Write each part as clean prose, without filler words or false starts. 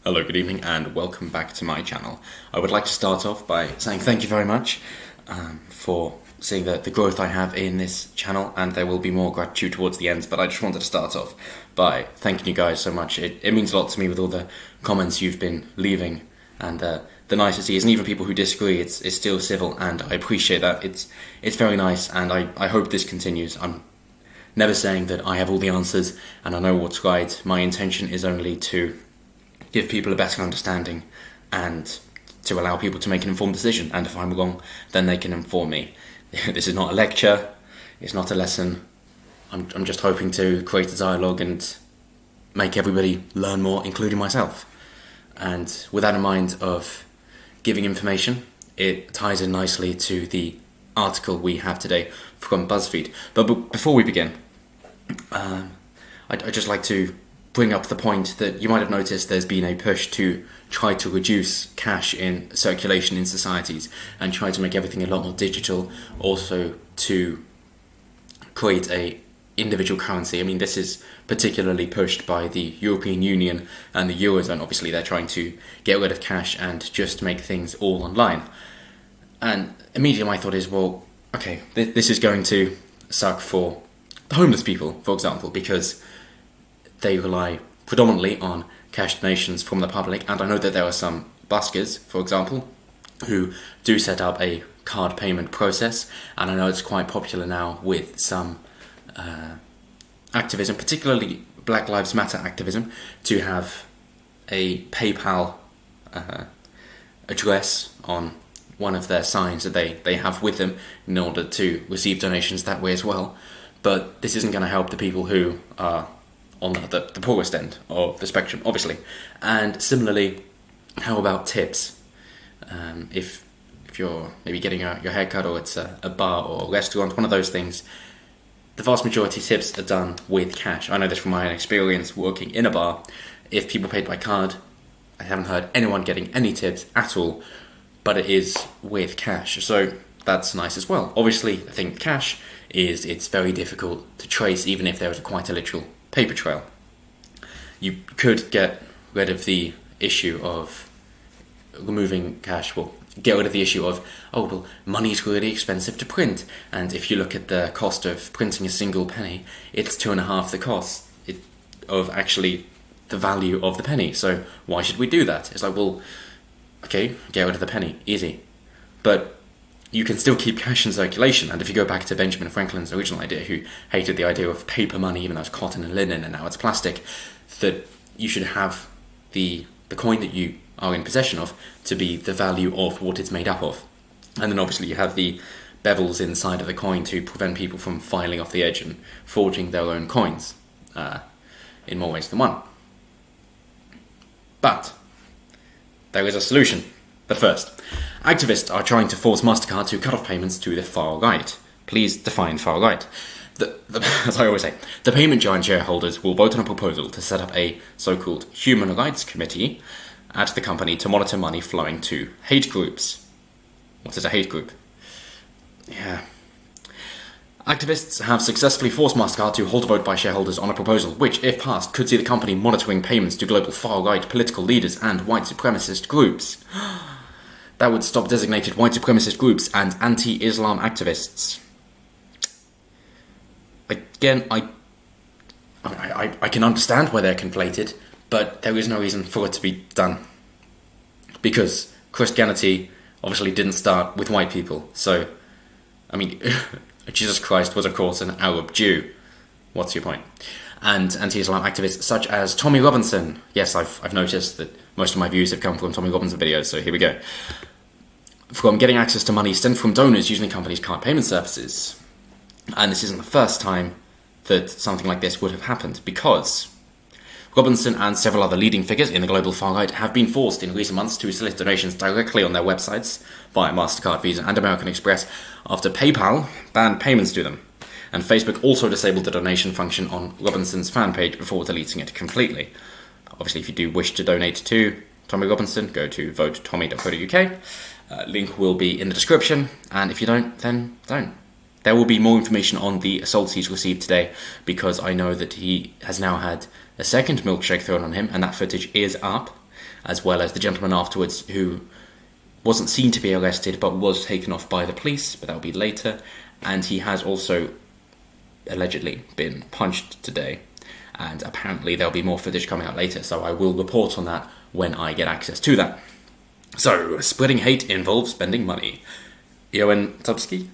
Hello, good evening, and welcome back to my channel. I would like to start off by saying thank you very much for seeing the growth I have in this channel, and there will be more gratitude towards the end, but I just wanted to start off by thanking you guys so much. It means a lot to me with all the comments you've been leaving, and the niceties, and even people who disagree, it's still civil, and I appreciate that. It's very nice, and I hope this continues. I'm never saying that I have all the answers, and I know what's right. My intention is only to give people a better understanding and to allow people to make an informed decision, and if I'm wrong, then they can inform me. This is not a lecture, it's not a lesson. I'm just hoping to create a dialogue and make everybody learn more, including myself. And with that in mind of giving information, it ties in nicely to the article we have today from BuzzFeed. But before we begin, I'd just like to bring up the point that you might have noticed there's been a push to try to reduce cash in circulation in societies and try to make everything a lot more digital, also to create a individual currency. I mean, this is particularly pushed by the European Union and the Eurozone. Obviously, they're trying to get rid of cash and just make things all online. And immediately my thought is, well, okay, this is going to suck for the homeless people, for example, because they rely predominantly on cash donations from the public, and I know that there are some buskers, for example, who do set up a card payment process, and I know it's quite popular now with some activism, particularly Black Lives Matter activism, to have a PayPal address on one of their signs that they have with them in order to receive donations that way as well. But this isn't going to help the people who are on the poorest end of the spectrum, obviously. And similarly, how about tips? If you're maybe getting your haircut, or it's a bar or a restaurant, one of those things, the vast majority of tips are done with cash. I know this from my own experience working in a bar. If people paid by card, I haven't heard anyone getting any tips at all, but it is with cash, so that's nice as well. Obviously, the thing with cash is it's very difficult to trace, even if there is quite a literal paper trail. You could get rid of the issue of removing cash, well, get rid of the issue of, oh, well, money's really expensive to print, and if you look at the cost of printing a single penny, it's 2.5 the cost of actually the value of the penny, so why should we do that? It's like, well, okay, get rid of the penny, easy. But you can still keep cash in circulation, and if you go back to Benjamin Franklin's original idea, who hated the idea of paper money, even though it's cotton and linen and now it's plastic, that you should have the coin that you are in possession of to be the value of what it's made up of. And then obviously you have the bevels inside of the coin to prevent people from filing off the edge and forging their own coins, in more ways than one. But there is a solution. The first, activists are trying to force MasterCard to cut off payments to the far right. Please define far right. As I always say, the payment giant shareholders will vote on a proposal to set up a so-called human rights committee at the company to monitor money flowing to hate groups. What is a hate group? Yeah. Activists have successfully forced MasterCard to hold a vote by shareholders on a proposal which, if passed, could see the company monitoring payments to global far-right political leaders and white supremacist groups. That would stop designated white supremacist groups and anti-Islam activists. Again, I can understand why they're conflated, but there is no reason for it to be done. Because Christianity obviously didn't start with white people, so, I mean, Jesus Christ was of course an Arab Jew. What's your point? And anti-Islam activists such as Tommy Robinson. Yes, I've noticed that most of my views have come from Tommy Robinson videos, so here we go. From getting access to money sent from donors using the company's card payment services. And this isn't the first time that something like this would have happened, because Robinson and several other leading figures in the global far-right have been forced in recent months to solicit donations directly on their websites via MasterCard, Visa and American Express after PayPal banned payments to them. And Facebook also disabled the donation function on Robinson's fan page before deleting it completely. Obviously, if you do wish to donate to Tommy Robinson, go to votetommy.co.uk. Link will be in the description, and if you don't, then don't. There will be more information on the assaults he's received today, because I know that he has now had a second milkshake thrown on him, and that footage is up. as well as the gentleman afterwards who wasn't seen to be arrested but was taken off by the police, but that'll be later. And he has also allegedly been punched today, and apparently there'll be more footage coming out later, so I will report on that when I get access to that. So, spreading hate involves spending money. Johan Tubsky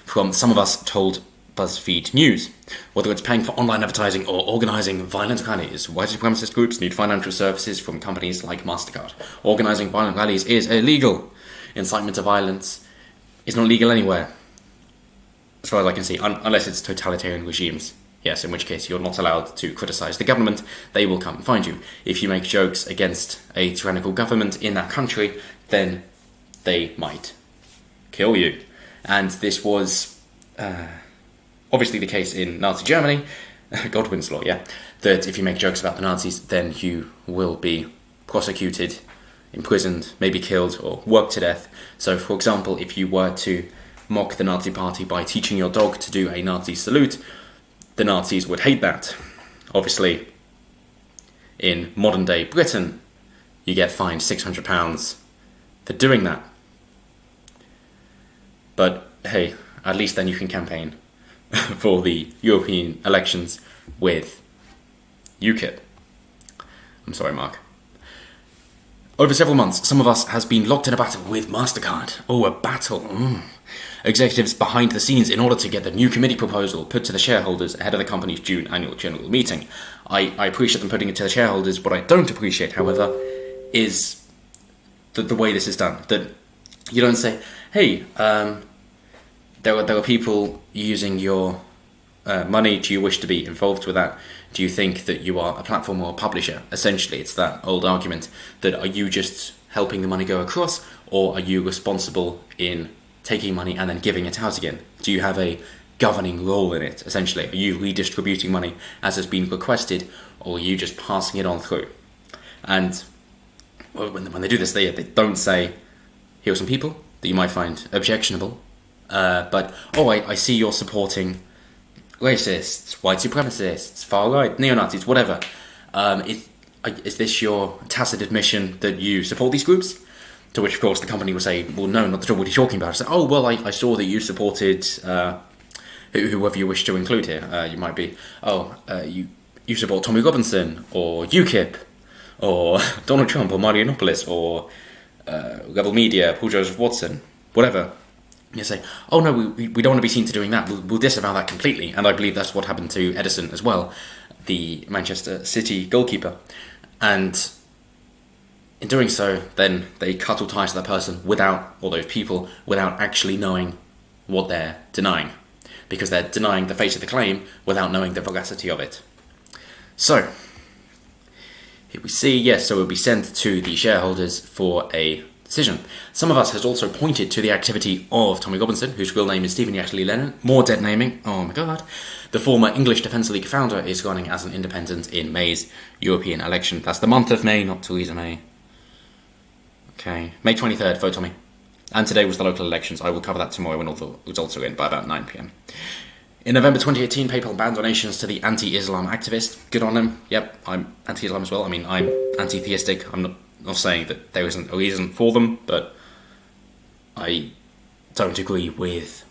from Some of Us told BuzzFeed News, whether it's paying for online advertising or organising violent rallies, white supremacist groups need financial services from companies like MasterCard. Organising violent rallies is illegal. Incitement to violence is not legal anywhere, as far as I can see, unless it's totalitarian regimes. Yes, in which case you're not allowed to criticise the government. They will come and find you. If you make jokes against a tyrannical government in that country, then they might kill you. And this was obviously the case in Nazi Germany, Godwin's law, yeah, that if you make jokes about the Nazis, then you will be prosecuted, imprisoned, maybe killed, or worked to death. So, for example, if you were to mock the Nazi party by teaching your dog to do a Nazi salute, the Nazis would hate that. Obviously, in modern-day Britain, you get fined £600 for doing that. But, hey, at least then you can campaign for the European elections with UKIP. I'm sorry, Mark. Over several months, Some of Us has been locked in a battle with MasterCard. Oh, a battle. Executives behind the scenes in order to get the new committee proposal put to the shareholders ahead of the company's June annual general meeting. I appreciate them putting it to the shareholders. What I don't appreciate, however, is the way this is done. That you don't say, hey, there are people using your money. Do you wish to be involved with that? Do you think that you are a platform or a publisher? Essentially, it's that old argument that are you just helping the money go across, or are you responsible in taking money and then giving it out again? Do you have a governing role in it, essentially? Are you redistributing money as has been requested, or are you just passing it on through? And when they do this, they don't say, here are some people that you might find objectionable, but, I see you're supporting racists, white supremacists, far-right, neo-Nazis, whatever. Is this your tacit admission that you support these groups? To which, of course, the company will say, well, no, not at all, what are you talking about? So, I saw that you supported whoever you wish to include here. You might be, you support Tommy Robinson, or UKIP, or Donald Trump, or Mario Yiannopoulos, or Rebel Media, Paul Joseph Watson, whatever. You say, oh no, we don't want to be seen to doing that. We'll disavow that completely. And I believe that's what happened to Edison as well, the Manchester City goalkeeper. And in doing so, then they cut all ties to that person or those people, without actually knowing what they're denying. Because they're denying the face of the claim without knowing the veracity of it. So, here we see, yes, so it will be sent to the shareholders for a decision. Some of Us has also pointed to the activity of Tommy Robinson, whose real name is Stephen Yachtley Lennon. More dead naming, oh my god. The former English Defence League founder is running as an independent in May's European election. That's the month of May, not Theresa May. Okay, May 23rd, vote Tommy. And today was the local elections. I will cover that tomorrow when all the results are in by about 9 p.m. In November 2018, PayPal banned donations to the anti-Islam activist. Good on them. Yep, I'm anti-Islam as well. I mean, I'm anti-theistic. I'm not saying that there isn't a reason for them, but I don't agree with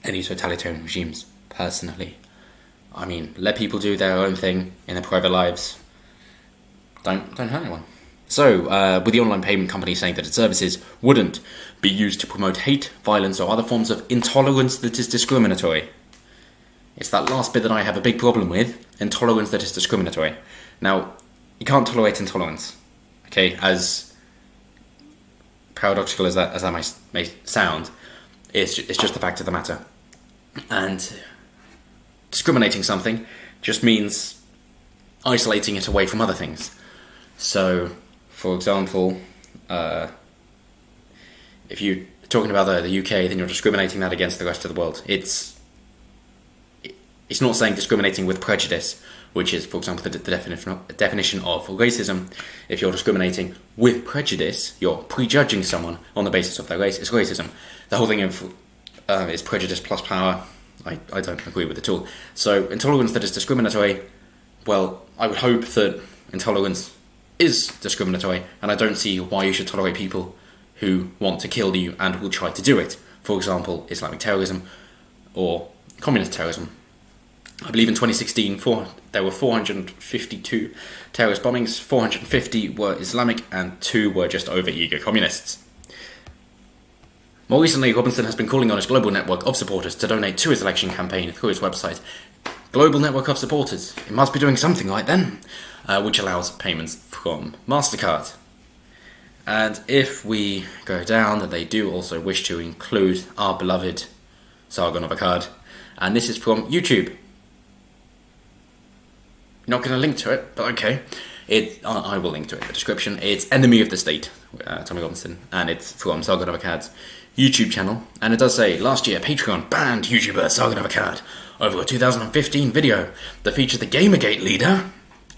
any totalitarian regimes, personally. I mean, let people do their own thing in their private lives. Don't hurt anyone. So, with the online payment company saying that its services wouldn't be used to promote hate, violence, or other forms of intolerance that is discriminatory. It's that last bit that I have a big problem with, intolerance that is discriminatory. Now, you can't tolerate intolerance, okay? As paradoxical as that may sound, it's just the fact of the matter. And discriminating something just means isolating it away from other things. So, for example, if you're talking about the UK, then you're discriminating that against the rest of the world. It's not saying discriminating with prejudice, which is, for example, the definition of racism. If you're discriminating with prejudice, you're prejudging someone on the basis of their race. It's racism. The whole thing of is prejudice plus power. I don't agree with it at all. So intolerance that is discriminatory, well, I would hope that intolerance is discriminatory, and I don't see why you should tolerate people who want to kill you and will try to do it. For example, Islamic terrorism or communist terrorism. I believe in 2016 there were 452 terrorist bombings, 450 were Islamic and 2 were just over-eager communists. More recently, Robinson has been calling on his global network of supporters to donate to his election campaign through his website. Global network of supporters. It must be doing something right then, which allows payments from MasterCard. And if we go down, they do also wish to include our beloved Sargon of Akkad. And this is from YouTube. Not going to link to it, but okay. I will link to it in the description. It's Enemy of the State, Tommy Robinson, and it's from Sargon of Akkad's YouTube channel. And it does say, last year Patreon banned YouTuber Sargon of Akkad over a 2015 video that featured the Gamergate leader.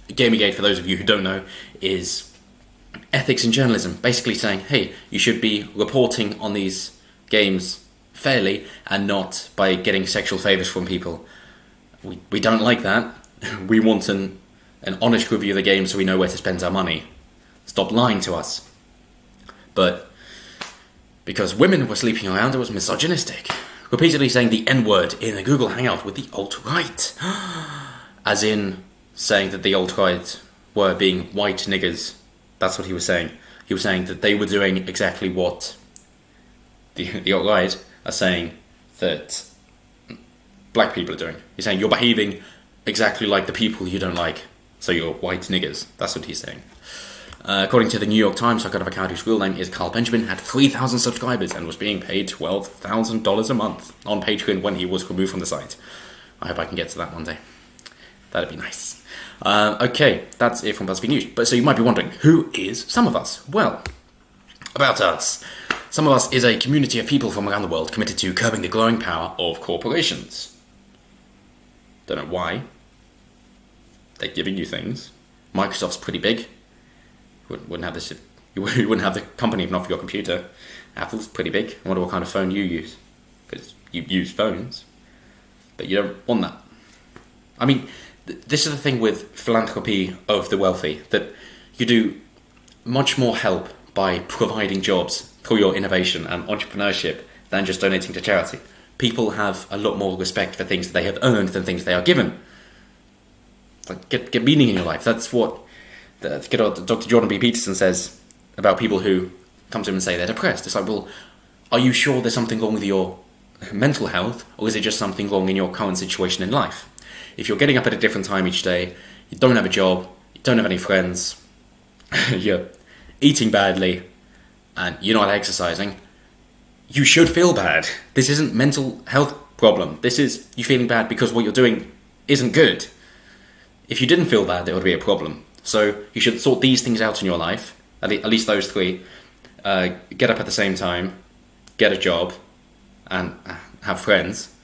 Gamergate, for those of you who don't know, is ethics in journalism, basically saying, hey, you should be reporting on these games fairly and not by getting sexual favours from people. We don't like that. We want an honest review of the game so we know where to spend our money. Stop lying to us. But because women were sleeping around, it was misogynistic. Repeatedly saying the N-word in a Google Hangout with the alt-right. As in saying that the alt-right were being white niggers. That's what he was saying. He was saying that they were doing exactly what the alt-right are saying that black people are doing. He's saying you're behaving exactly like the people you don't like, so you're white niggers. That's what he's saying. According to the New York Times, Sargon of Akkad, whose real name is Carl Benjamin, had 3,000 subscribers and was being paid $12,000 a month on Patreon when he was removed from the site. I hope I can get to that one day. That'd be nice. Okay, that's it from BuzzFeed News. But so you might be wondering, who is Some of Us? Well, about us. Some of Us is a community of people from around the world committed to curbing the growing power of corporations. Don't know why. They're giving you things. Microsoft's pretty big. Wouldn't have this. You wouldn't have the company if not for your computer. Apple's pretty big. I wonder what kind of phone you use, because you use phones, but you don't want that. I mean, this is the thing with philanthropy of the wealthy, that you do much more help by providing jobs through your innovation and entrepreneurship than just donating to charity. People have a lot more respect for things that they have earned than things they are given. Like, get meaning in your life. That's what Dr. Jordan B. Peterson says about people who come to him and say they're depressed. It's like, well, are you sure there's something wrong with your mental health, or is it just something wrong in your current situation in life? If you're getting up at a different time each day, you don't have a job, you don't have any friends, you're eating badly, and you're not exercising, you should feel bad. This isn't mental health problem. This is you feeling bad because what you're doing isn't good. If you didn't feel bad, there would be a problem. So you should sort these things out in your life, at least those three. Get up at the same time, get a job, and have friends.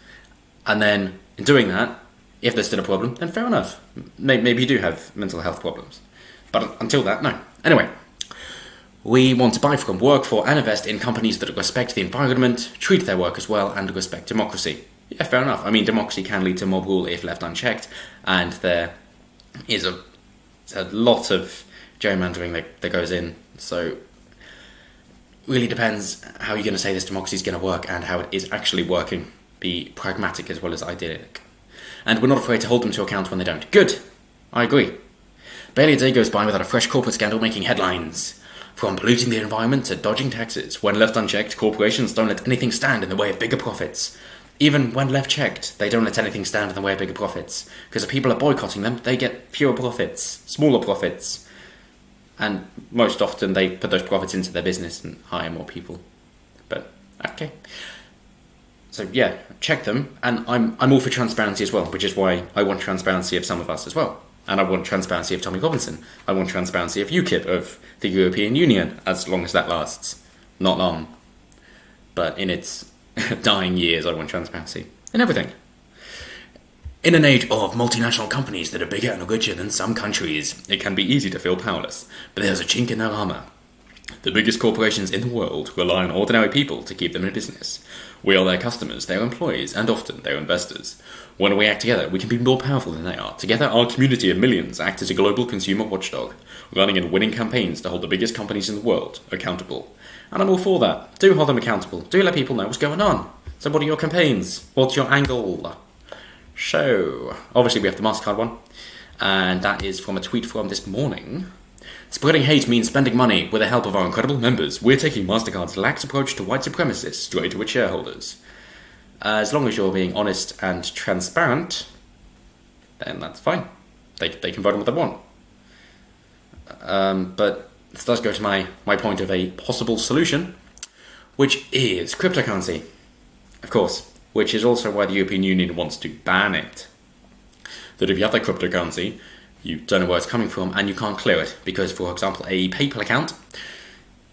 And then, in doing that, if there's still a problem, then fair enough. Maybe you do have mental health problems. But until that, no. Anyway, we want to buy from, work for, and invest in companies that respect the environment, treat their workers well, and respect democracy. Yeah, fair enough. I mean, democracy can lead to mob rule if left unchecked, and there is a lot of gerrymandering that goes in. So, really depends how you're going to say this democracy is going to work and how it is actually working. Be pragmatic as well as idyllic. And we're not afraid to hold them to account when they don't. Good. I agree. Barely a day goes by without a fresh corporate scandal making headlines. From polluting the environment to dodging taxes. When left unchecked, corporations don't let anything stand in the way of bigger profits. Even when left checked, they don't let anything stand in the way of bigger profits. Because if people are boycotting them, they get fewer profits, smaller profits. And most often they put those profits into their business and hire more people. But, okay. So yeah, check them. And I'm all for transparency as well, which is why I want transparency of Some of Us as well. And I want transparency of Tommy Robinson. I want transparency of UKIP, of the European Union, as long as that lasts. Not long. But in its dying years, I want transparency in everything. In an age of multinational companies that are bigger and richer than some countries, it can be easy to feel powerless. But there's a chink in their armour. The biggest corporations in the world rely on ordinary people to keep them in business. We are their customers, their employees, and often their investors. When we act together, we can be more powerful than they are. Together, our community of millions act as a global consumer watchdog, running and winning campaigns to hold the biggest companies in the world accountable. And I'm all for that. Do hold them accountable. Do let people know what's going on. So what are your campaigns? What's your angle? So, obviously we have the MasterCard one, and that is from a tweet from this morning. Spreading hate means spending money. With the help of our incredible members, we're taking MasterCard's lax approach to white supremacists straight to its shareholders. As long as you're being honest and transparent, then that's fine. They can vote on what they want. But this does go to my point of a possible solution, which is cryptocurrency. Of course, which is also why the European Union wants to ban it. That if you have that cryptocurrency, you don't know where it's coming from and you can't clear it. Because, for example, a PayPal account,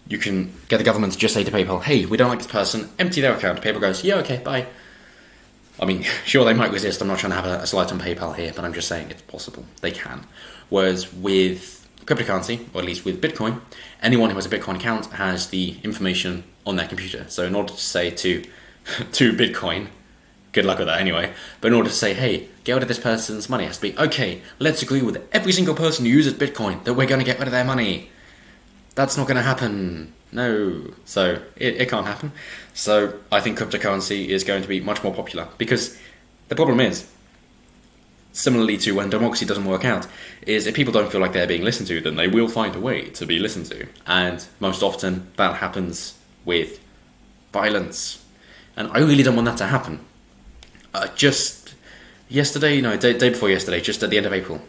you can get the government to just say to PayPal, hey, we don't like this person, empty their account. PayPal goes, yeah, okay, bye. I mean, sure, they might resist. I'm not trying to have a slight on PayPal here, but I'm just saying it's possible. They can. Whereas with cryptocurrency, or at least with Bitcoin, anyone who has a Bitcoin account has the information on their computer. So in order to say to Bitcoin, good luck with that anyway, but in order to say, hey, get rid of this person's money, it has to be, okay, let's agree with every single person who uses Bitcoin that we're going to get rid of their money. That's not going to happen. No. So it can't happen. So I think cryptocurrency is going to be much more popular because the problem is, similarly to when democracy doesn't work out, is if people don't feel like they're being listened to, then they will find a way to be listened to. And most often that happens with violence. And I really don't want that to happen. Just yesterday, day before yesterday, just at the end of April,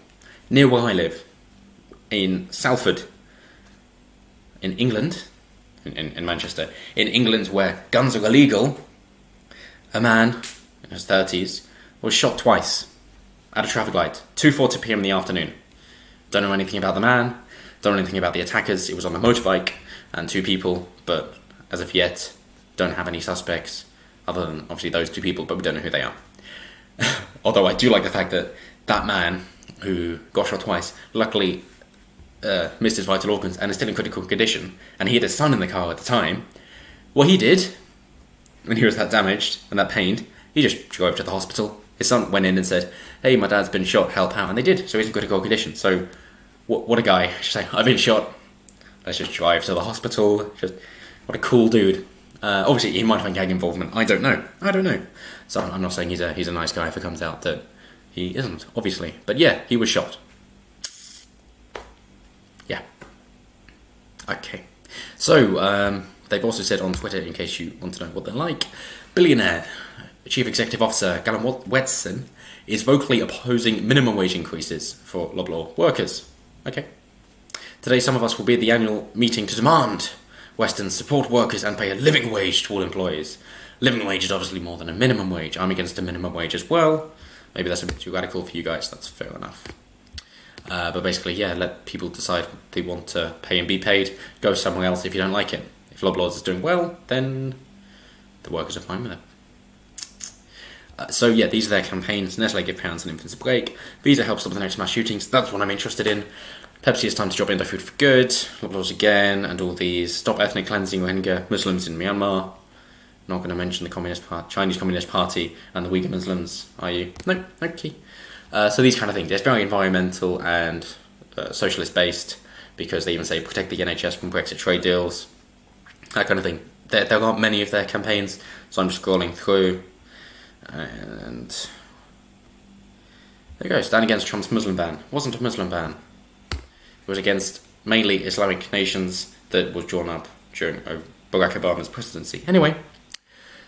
near where I live, in Salford, in England, in Manchester, in England where guns are illegal, a man in his 30s was shot twice at a traffic light, 2:40 p.m. in the afternoon. Don't know anything about the man, don't know anything about the attackers. It was on a motorbike and two people, but as of yet, don't have any suspects, other than obviously those two people, but we don't know who they are. Although I do like the fact that that man who got shot twice, luckily missed his vital organs and is still in critical condition, and he had his son in the car at the time. What he did, when he was that damaged and that pained, he just drove to the hospital. His son went in and said, hey, my dad's been shot, help out, and they did, so he's in critical condition. So, what a guy. Just say, I've been shot, let's just drive to the hospital. Just, what a cool dude. Obviously, he might have had gang involvement, I don't know. So I'm not saying he's a nice guy if it comes out that he isn't, obviously. But yeah, he was shot. Yeah. Okay. So, they've also said on Twitter, in case you want to know what they're like, billionaire Chief Executive Officer Galen Wetson is vocally opposing minimum wage increases for Loblaw workers. Okay. Today, some of us will be at the annual meeting to demand Western support workers and pay a living wage to all employees. Living wage is obviously more than a minimum wage. I'm against a minimum wage as well. Maybe that's a bit too radical for you guys. That's fair enough. But basically, yeah, let people decide what they want to pay and be paid. Go somewhere else if you don't like it. If Loblaws is doing well, then the workers are fine with it. So yeah, these are their campaigns. Nestle give parents and infants a break. Visa helps stop the next mass shootings. That's what I'm interested in. Pepsi, it's time to drop Indo food for good. Loblaws again, and all these. Stop ethnic cleansing Rohingya Muslims in Myanmar. Not going to mention the Chinese Communist Party and the Uyghur Muslims, are you? No, okay. So these kind of things. It's very environmental and socialist based, because they even say protect the NHS from Brexit trade deals. That kind of thing. There aren't many of their campaigns, so I'm just scrolling through. And there you go. Stand against Trump's Muslim ban. It wasn't a Muslim ban. It was against mainly Islamic nations that was drawn up during Barack Obama's presidency. Anyway,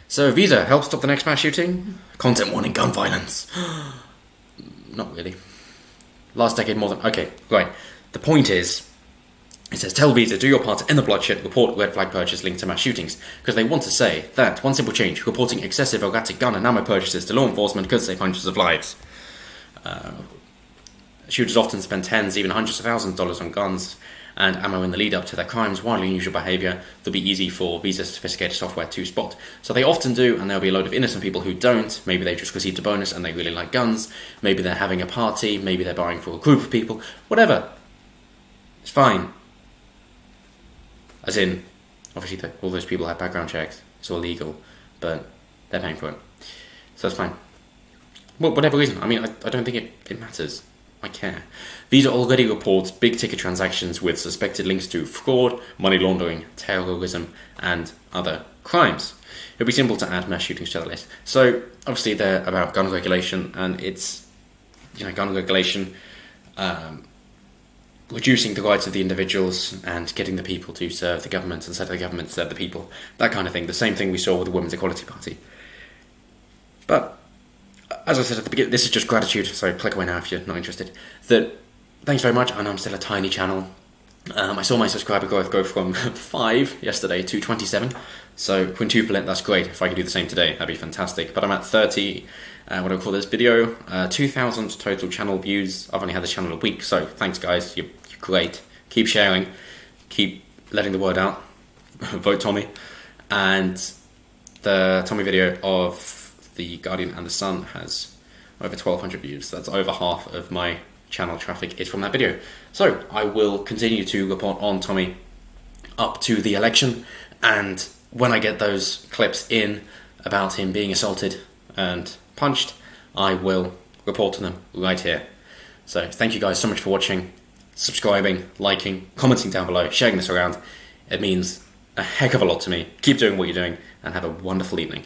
so Visa helps stop the next mass shooting. Content warning gun violence. Not really. Last decade more than... Okay, right. The point is, it says, tell Visa, do your part to end the bloodshed, report red flag purchase linked to mass shootings. Because they want to say that one simple change, reporting excessive erratic gun and ammo purchases to law enforcement could save hundreds of lives. Shooters often spend tens, even hundreds of thousands of dollars on guns and ammo in the lead up to their crimes, wildly unusual behaviour that'll be easy for Visa's sophisticated software to spot. So they often do, and there'll be a load of innocent people who don't. Maybe they've just received a bonus and they really like guns. Maybe they're having a party. Maybe they're buying for a group of people. Whatever. It's fine. As in, obviously all those people have background checks, it's all legal, but they're paying for it. So that's fine. Well, whatever reason, I mean, I don't think it matters. I care. Visa already reports big ticket transactions with suspected links to fraud, money laundering, terrorism, and other crimes. It would be simple to add mass shootings to the list. So, obviously, they're about gun regulation, and it's, gun regulation, reducing the rights of the individuals and getting the people to serve the government instead of the government to serve the people. That kind of thing. The same thing we saw with the Women's Equality Party. But as I said at the beginning, this is just gratitude, so click away now if you're not interested. Thanks very much, and I'm still a tiny channel. I saw my subscriber growth go from 5 yesterday to 27, so quintuple it, that's great. If I could do the same today, that'd be fantastic. But I'm at 30, what do I call this video? 2,000 total channel views. I've only had this channel a week, so thanks guys, you're great. Keep sharing, keep letting the word out. Vote Tommy. And the Tommy video of The Guardian and The Sun has over 1,200 views. That's over half of my channel traffic is from that video. So I will continue to report on Tommy up to the election, and when I get those clips in about him being assaulted and punched, I will report on them right here. So thank you guys so much for watching, subscribing, liking, commenting down below, sharing this around. It means a heck of a lot to me. Keep doing what you're doing, and have a wonderful evening.